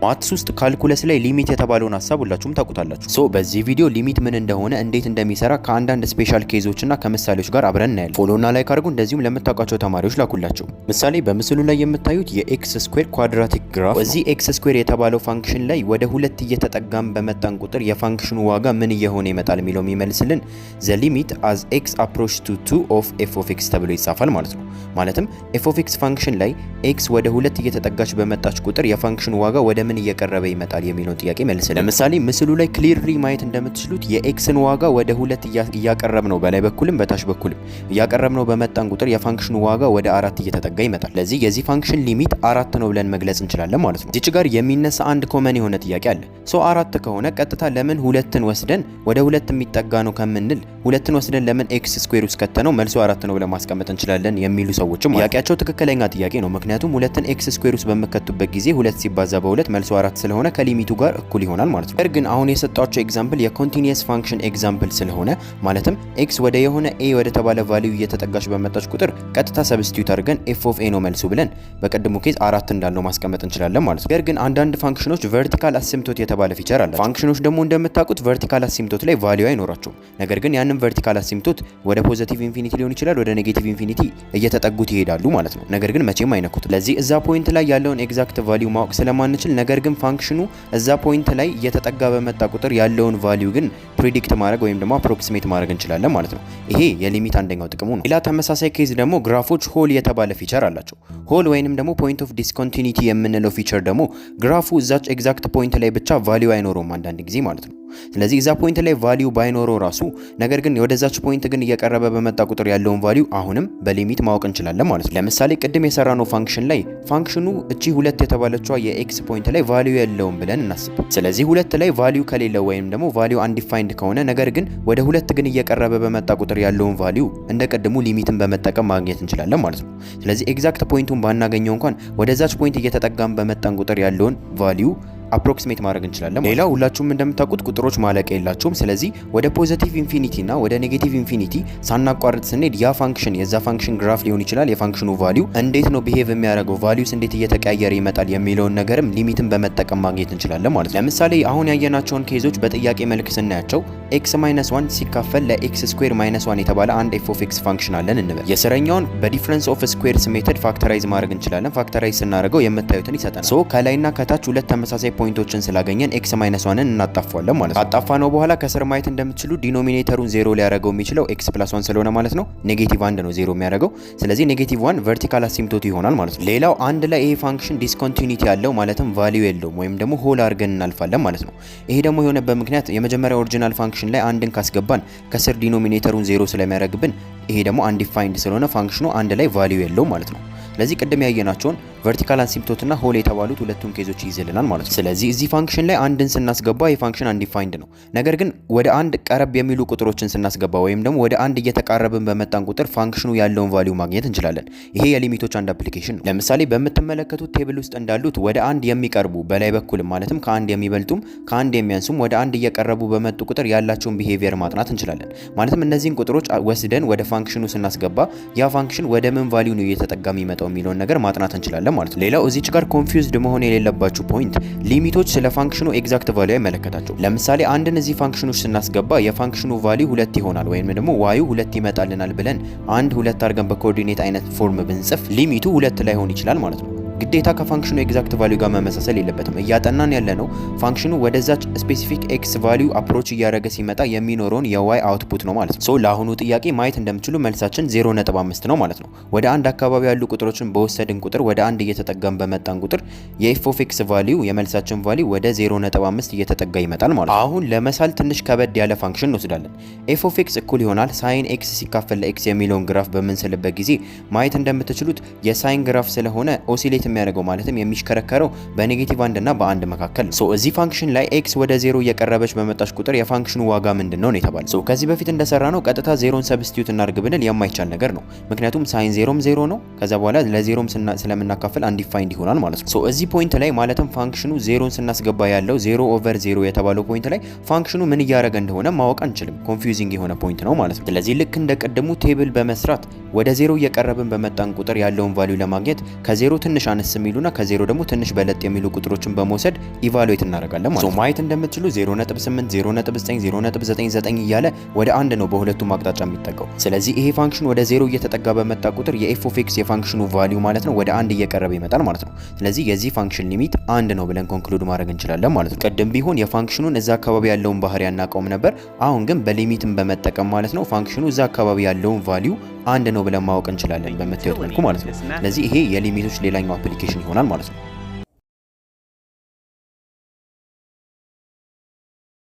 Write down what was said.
ማትስ ውስጥ ካልኩለስ ላይ ሊሚት የተባለውን ሐሳብ ሁላችሁም ታውቁታላችሁ። ሶ በዚህ ቪዲዮ ሊሚት ምን እንደሆነ እንዴት እንደሚሰራ ከአንዳንድ ስፔሻል ኬዞችና ከምሳሌዎች ጋር አብረን እናያለን። ፎሎና ላይክ አድርጉ፣ እንደዚሁም ለምታውቋቸው ተማሪዎች ላኩላቸው። ምሳሌ በምስሉ ላይ የምታዩት የኤክስ ስኩዌር ኳድራቲክ ግራፍ። እዚህ ኤክስ ስኩዌር የተባለው ፋንክሽን ላይ ወደ ሁለት እየተጠጋም በመጣን ቁጥር የፋንክሽኑ ዋጋ ምን እየሆነ ይመጣል የሚለው የሚመልስልን ዘ ሊሚት አዝ ኤክስ አፕሮች ቱ 2 ኦፍ ኤፍ ኦፍ ኤክስ ተብሎ ይጻፋል ማለት ነው። ማለትም ኤፍ ኦፍ ኤክስ ፋንክሽን ላይ ኤክስ ወደ ሁለት እየተጠጋች በመጣች ቁጥር የፋንክሽኑ ዋጋ ወደ ምን እየቀረበ ይመጣል የሚለውን ጥያቄ መልስ። ለምሳሌ ምስሉ ላይ ክሊርሊ ማየት እንደምትችሉት የኤክስን ዋጋ ወደ ሁለት እያቀረብ ነው፣ በላይ በኩልም በታች በኩልም እያቀረብ ነው በመጣን ቁጥር የፋንክሽኑ ዋጋ ወደ 4 እየተጠጋ ይመጣል። ለዚህ የዚህ ፋንክሽን ሊሚት 4 ነው ብለን መግለጽ እንችላለን ማለት ነው። እዚች ጋር የሚነሳ አንድ ኮመን የሆነ ጥያቄ አለ። ሶ 4 ከሆነ ቀጥታ ለምን ሁለትን ወስደን ወደ ሁለት የሚጠጋ ነው ከምንል ሁለትን ወስደን ለምን ኤክስ ስኩዌር ውስጥ ከተነው መልሶ 4 ነው ብለን ማስቀመጥ እንችላለን የሚሉ ሰዎችም ጥያቄያቸው ትክክለኛ ጥያቄ ነው። ምክንያቱም ሁለትን ኤክስ ስኩዌር ውስጥ በመከቱበት ጊዜ ሁለት ሲባዛ በሁለት መልሶ 4 ስለሆነ ከሊሚቱ ጋር እኩል ይሆናል ማለት ነው። ግን አሁን የሰጣቸው ኤግዛምፕል የኮንቲኒየስ ፋንክሽን ኤግዛምፕል ስለሆነ ማለትም ኤክስ ወደ የሆነ ኤ ወደ ተባለ ቫልዩ እየተጠጋች በመጣች ቁጥር ቀጥታ ሰብስቲዩት አድርገን ኤፍ ኦፍ ኤ ነው መልሱ ብለን በቀድሞ ኬዝ 4 እንዳለው ማስቀመጥ እንችላለን ማለት ነው። ግን አንዳንድ ፋንክሽኖች ቨርቲካል አሲምቶት የተባለ ፊቸር አለ። ፋንክሽኖች ደግሞ እንደምታውቁት ቨርቲካል አሲምቶት ላይ ቫልዩ አይኖራቸውም። ነገር ግን ያንን ቨርቲካል አሲምቶት ወደ ፖዚቲቭ ኢንፊኒቲ ሊሆን ይችላል፣ ወደ ኔጌቲቭ ኢንፊኒቲ እየተጠጉት ይሄዳሉ ማለት ነው። ነገር ግን መቼም አይነኩት። ለዚህ እዛ ፖይንት ላይ ያለውን ኤግዛክት ቫልዩ ማወቅ ስለማንችል ነገር ግን ፋንክሽኑ እዛ ፖይንት ላይ እየተጠጋ በመጣ ቁጥር ያለውን ቫልዩ ግን ፕሪዲክት ማድረግ ወይም ደግሞ አፕሮክሲሜት ማድረግ እንችላለን ማለት ነው። ይሄ የሊሚት አንደኛው ጥቅሙ ነው። ሌላ ተመሳሳይ ኬዝ ደግሞ ግራፎች ሆል የተባለ ፊቸር አላቸው። ሆል ወይንም ደግሞ ፖይንት ኦፍ ዲስኮንቲኒቲ የምንለው ፊቸር ደግሞ ግራፉ እዛች ኤግዛክት ፖይንት ላይ ብቻ ቫልዩ አይኖረውም አንዳንድ ጊዜ ማለት ነው። ስለዚህ እዛ ፖይንት ላይ ቫልዩ ባይኖረው ራሱ ነገር ግን ወደዛች ፖይንት ግን እየቀረበ በመጣ ቁጥር ያለውን ቫልዩ አሁንም በሊሚት ማወቅ እንችላለን ማለት ነው። ለምሳሌ ቅድም የሰራነው ፋንክሽን ላይ ፋንክሽኑ እቺ ሁለት የተባለችዋ የኤክስ ፖይንት ላይ ቫልዩ የለውም ብለን እናስብ። ስለዚህ ሁለት ላይ ቫልዩ ከሌለው ወይም ደግሞ ቫልዩ አንዲፋይንድ ከሆነ ነገር ግን ወደ ሁለት ግን እየቀረበ በመጣ ቁጥር ያለውን ቫልዩ እንደ ቅድሙ ሊሚትን በመጠቀም ማግኘት እንችላለን ማለት ነው። ስለዚህ ኤግዛክት ፖይንቱን ባናገኘው እንኳን ወደዛች ፖይንት እየተጠጋም በመጣን ቁጥር ያለውን ቫልዩ አፕሮክሲሜት ማድረግ እንችላለን። ሌላ ሁላችሁም እንደምታውቁት ቁጥሮች ማለቂያ የላቸውም። ስለዚህ ወደ ፖዚቲቭ ኢንፊኒቲ እና ወደ ኔጌቲቭ ኢንፊኒቲ ሳናቋርጥ ስንሄድ ያ ፋንክሽን የዛ ፋንክሽን ግራፍ ሊሆን ይችላል የፋንክሽኑ ቫልዩ እንዴት ነው ቢሄቭ የሚያደርገው ቫልዩስ እንዴት እየተቀያየረ ይመጣል የሚለውን ነገርም ሊሚትን በመጠቀም ማግኘት እንችላለን ማለት ነው። ለምሳሌ አሁን ያየናቸውን ኬዞች በጥያቄ መልክ ስናያቸው ኤክስ ማይነስ 1 ሲካፈል ለኤክስ ስኩዌር ማይነስ 1 የተባለ አንድ ኤፍ ኦፍ ኤክስ ፋንክሽን አለን እንበል። የስረኛውን በዲፍረንስ ኦፍ ስኩዌርስ ሜተድ ፋክተራይዝ ማድረግ እንችላለን። ፋክተራይዝ ስናደርገው የምታዩትን ይሰጠናል። ሶ ከላይና ከታች ሁለት ተመሳሳይ ፖይንቶችን ስላገኘን ኤክስ ማይነስ 1ን እናጣፋለን ማለት ነው። አጣፋ ነው በኋላ ከስር ማየት እንደምትችሉ ዲኖሚኔተሩን 0 ሊያደርገው የሚችለው ኤክስ ፕላስ 1 ስለሆነ ማለት ነው። ኔጌቲቭ 1 ነው 0 የሚያደርገው። ስለዚህ ኔጌቲቭ 1 ቨርቲካል አሲምቶት ይሆናል ማለት ነው። ሌላው አንድ ላይ ይሄ ፋንክሽን ዲስኮንቲኒቲ ያለው ማለትም ቫልዩ የለውም ወይም ደግሞ ሆል አድርገን እናልፋለን ማለት ነው። ይሄ ደግሞ የሆነበት ምክንያት የመጀመሪያ ኦሪጂናል ፋንክሽን ላይ አንድን ካስገባን ከስር ዲኖሚኔተሩን 0 ስለሚያደርግብን ይሄ ደግሞ አንዲፋይንድ ስለሆነ ፋንክሽኑ አንድ ላይ ቫልዩ የለውም ማለት ነው። ስለዚህ ቅድም ያየናቸውን ቨርቲካል አሲምቶት እና ሆል የተባሉት ሁለቱም ኬዞች ይይዝልናል ማለት ነው። ስለዚህ እዚህ ፋንክሽን ላይ አንድን ስናስገባ የፋንክሽን አንዲፋይንድ ነው። ነገር ግን ወደ አንድ ቀረብ የሚሉ ቁጥሮችን ስናስገባ ወይም ደግሞ ወደ አንድ እየተቃረብን በመጣን ቁጥር ፋንክሽኑ ያለውን ቫልዩ ማግኘት እንችላለን። ይሄ የሊሚቶች አንድ አፕሊኬሽን ነው። ለምሳሌ በምትመለከቱት ቴብል ውስጥ እንዳሉት ወደ አንድ የሚቀርቡ በላይ በኩልም ማለትም ከአንድ የሚበልጡም ከአንድ የሚያንሱም ወደ አንድ እየቀረቡ በመጡ ቁጥር ያላቸውን ቢሄቪየር ማጥናት እንችላለን። ማለትም እነዚህን ቁጥሮች ወስደን ወደ ፋንክሽኑ ስናስገባ ያ ፋንክሽን ወደ ምን ቫልዩ ነው እየተጠጋ የሚመጣው የሚለውን ነገር ማጥናት እንችላለን ማለት ነው። ሌላው እዚች ጋር ኮንፊውዝድ መሆን የሌለባችሁ ፖይንት ሊሚቶች ስለ ፋንክሽኑ ኤግዛክት ቫልዩ አይመለከታቸው። ለምሳሌ አንድን እዚህ ፋንክሽኖች ስናስገባ የፋንክሽኑ ቫልዩ 2 ይሆናል ወይም ደግሞ ዋዩ 2 ይመጣልናል ብለን 1 2 አድርገን በኮኦርዲኔት አይነት ፎርም ብንጽፍ ሊሚቱ 2 ላይሆን ይችላል ማለት ነው። ግዴታ ከፋንክሽኑ ኤግዛክት ቫልዩ ጋር መመሳሰል የለበትም። እያጠናን ያለነው ፋንክሽኑ ወደዛች ስፔሲፊክ ኤክስ ቫልዩ አፕሮች እያደረገ ሲመጣ የሚኖረውን የዋይ አውትፑት ነው ማለት ነው። ሶ ለአሁኑ ጥያቄ ማየት እንደምትችሉ መልሳችን 0.5 ነው ማለት ነው። ወደ አንድ አካባቢ ያሉ ቁጥሮችን በወሰድን ቁጥር ወደ አንድ እየተጠጋን በመጣን ቁጥር የኤፍ ኦፍ ኤክስ ቫልዩ የመልሳችን ቫልዩ ወደ 0.5 እየተጠጋ ይመጣል ማለት ነው። አሁን ለመሳል ትንሽ ከበድ ያለ ፋንክሽን እንወስዳለን። ኤፍ ኦፍ ኤክስ እኩል ይሆናል ሳይን ኤክስ ሲካፈል ለኤክስ የሚለውን ግራፍ በምንስልበት ጊዜ ማየት እንደምትችሉት የሳይን ግራፍ ስለሆነ ኦሲሌት የሚያደርገው ማለትም የሚሽከረከረው በኔጌቲቭ 1 እና በ1 መካከል ነው። እዚህ ፋንክሽን ላይ ኤክስ ወደ 0 እየቀረበች በመጣች ቁጥር የፋንክሽኑ ዋጋ ምንድነው ነው የተባለው። ከዚህ በፊት እንደሰራ ነው ቀጥታ 0ን ሰብስቲዩት እናድርግ ብንል የማይቻል ነገር ነው። ምክንያቱም ሳይን 0ም 0 ነው። ከዛ በኋላ ለ0ም ስለምናካፍል አንዲፋይንድ ይሆናል ማለት ነው። እዚህ ፖይንት ላይ ማለትም ፋንክሽኑ 0ን ስናስገባ ያለው 0/0 የተባለው ፖይንት ላይ ፋንክሽኑ ምን እያደረገ እንደሆነ ማወቅ አንችልም። ኮንፊውዚንግ የሆነ ፖይንት ነው ማለት ነው። ስለዚህ ልክ እንደቀደሙ ቴብል በመስራት ወደ 0 እየቀረብን በመጣን ቁጥር ያለውን ቫልዩ ለማግኘት ከ0 ትንሽ አነስ የሚሉና ከዜሮ ደግሞ ትንሽ በለጥ የሚሉ ቁጥሮችን በመውሰድ ኢቫሉዌት እናደርጋለን ማለት ነው። ማየት እንደምትችሉ 0.8 0.9 0.99 እያለ ወደ 1 ነው በሁለቱም አቅጣጫ የሚጠጋው። ስለዚህ ይሄ ፋንክሽን ወደ 0 እየተጠጋ በመጣ ቁጥር የኤፍ ኦፍ ኤክስ የፋንክሽኑ ቫልዩ ማለት ነው ወደ 1 እየቀረበ ይመጣል ማለት ነው። ስለዚህ የዚህ ፋንክሽን ሊሚት 1 ነው ብለን ኮንክሉድ ማድረግ እንችላለን ማለት ነው። ቅድም ቢሆን የፋንክሽኑን እዛ አካባቢ ያለውን ባህሪ አናውቀውም ነበር። አሁን ግን በሊሚትን በመጠቀም ማለት ነው ፋንክሽኑ እዛ አካባቢ ያለውን ቫልዩ 1 ነው ብለን ማወቅ እንችላለን በምታዩት መልኩ ማለት ነው። ስለዚህ ይሄ የሊሚቶች ሌላኛው አፕሊኬሽን ይሆናል ማለት ነው።